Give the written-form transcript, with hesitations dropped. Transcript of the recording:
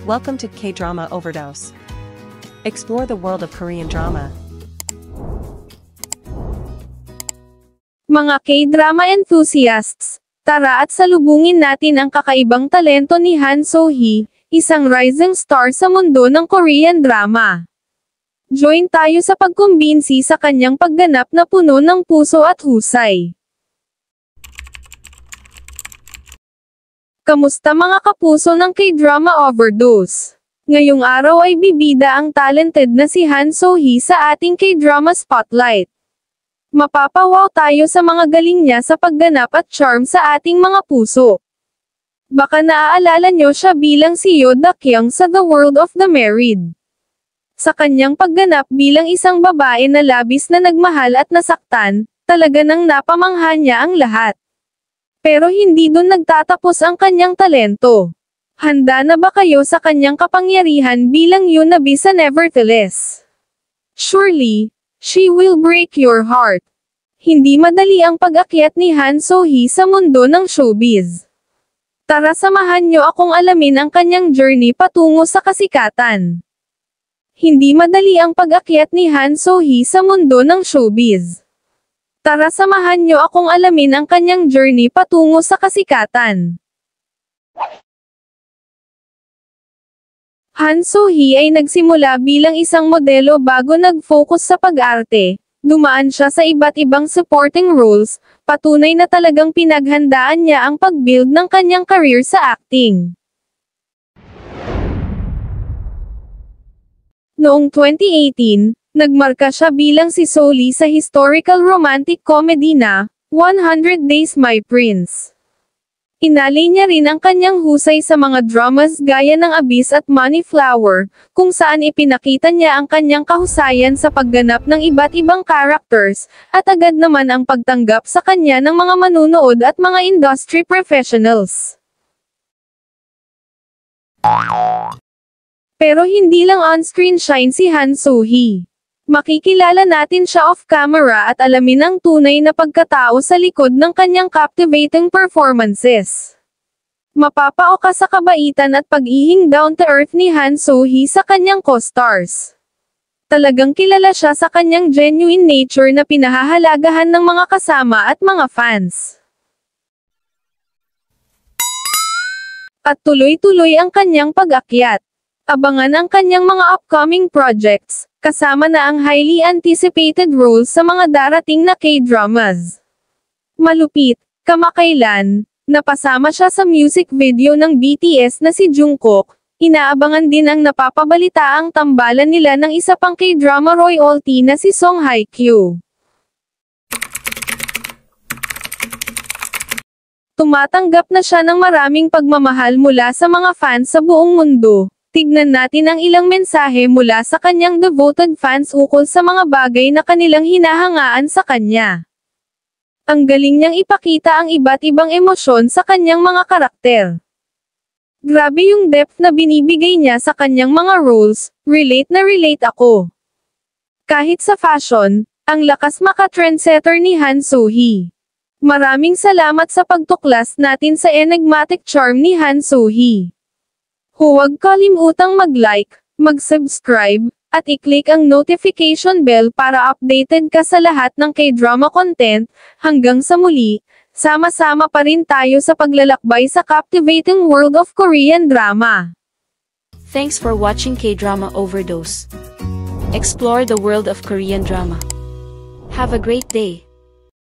Welcome to K-Drama Overdose. Explore the world of Korean drama. Mga K-drama enthusiasts, tara at salubungin natin ang kakaibang talento ni Han So-hee, isang rising star sa mundo ng Korean drama. Join tayo sa pagkumbinsi sa kanyang pagganap na puno ng puso at husay. Kamusta mga kapuso ng K-Drama Overdose? Ngayong araw ay bibida ang talented na si Han So-hee sa ating K-Drama Spotlight. Mapapawaw tayo sa mga galing niya sa pagganap at charm sa ating mga puso. Baka naaalala nyo siya bilang si Yoo Da-kyung sa The World of the Married. Sa kanyang pagganap bilang isang babae na labis na nagmahal at nasaktan, talaga nang napamangha niya ang lahat. Pero hindi dun nagtatapos ang kanyang talento. Handa na ba kayo sa kanyang kapangyarihan bilang Yoonabi sa Nevertheless? Surely, she will break your heart. Hindi madali ang pag-akyat ni Han So-hee sa mundo ng showbiz. Tara samahan niyo akong alamin ang kanyang journey patungo sa kasikatan. Hindi madali ang pag-akyat ni Han So-hee sa mundo ng showbiz. Tara samahan niyo akong alamin ang kanyang journey patungo sa kasikatan. Han So-hee ay nagsimula bilang isang modelo bago nag-focus sa pag-arte. Dumaan siya sa iba't ibang supporting roles, patunay na talagang pinaghandaan niya ang pag-build ng kanyang career sa acting. Noong 2018, nagmarka siya bilang si Soli sa historical romantic comedy na 100 Days My Prince. Inalay niya rin ang kanyang husay sa mga dramas gaya ng Abyss at Money Flower, kung saan ipinakita niya ang kanyang kahusayan sa pagganap ng iba't ibang characters, at agad naman ang pagtanggap sa kanya ng mga manunood at mga industry professionals. Pero hindi lang on-screen shine si Han So-hee. Makikilala natin siya off-camera at alamin ang tunay na pagkatao sa likod ng kanyang captivating performances. Mapapao ka sa kabaitan at pag-ihing down-to-earth ni Han So-hee sa kanyang co-stars. Talagang kilala siya sa kanyang genuine nature na pinahahalagahan ng mga kasama at mga fans. At tuloy-tuloy ang kanyang pag-akyat. Abangan ang kanyang mga upcoming projects, kasama na ang highly anticipated roles sa mga darating na K-dramas. Malupit, kamakailan, napasama siya sa music video ng BTS na si Jungkook. Inaabangan din ang napapabalitaang tambalan nila ng isa pang K-drama royalty na si Song Hye-kyo. Tumatanggap na siya ng maraming pagmamahal mula sa mga fans sa buong mundo. Tignan natin ang ilang mensahe mula sa kanyang devoted fans ukol sa mga bagay na kanilang hinahangaan sa kanya. Ang galing niyang ipakita ang iba't ibang emosyon sa kanyang mga karakter. Grabe yung depth na binibigay niya sa kanyang mga roles, relate na relate ako. Kahit sa fashion, ang lakas maka-trendsetter ni Han So-hee. Maraming salamat sa pagtuklas natin sa enigmatic charm ni Han So-hee. Huwag kalimutang mag-like, mag-subscribe, at i-click ang notification bell para updated ka sa lahat ng K-drama content. Hanggang sa muli, sama-sama pa rin tayo sa paglalakbay sa captivating world of Korean drama. Thanks for watching K-Drama Overdose. Explore the world of Korean drama. Have a great day.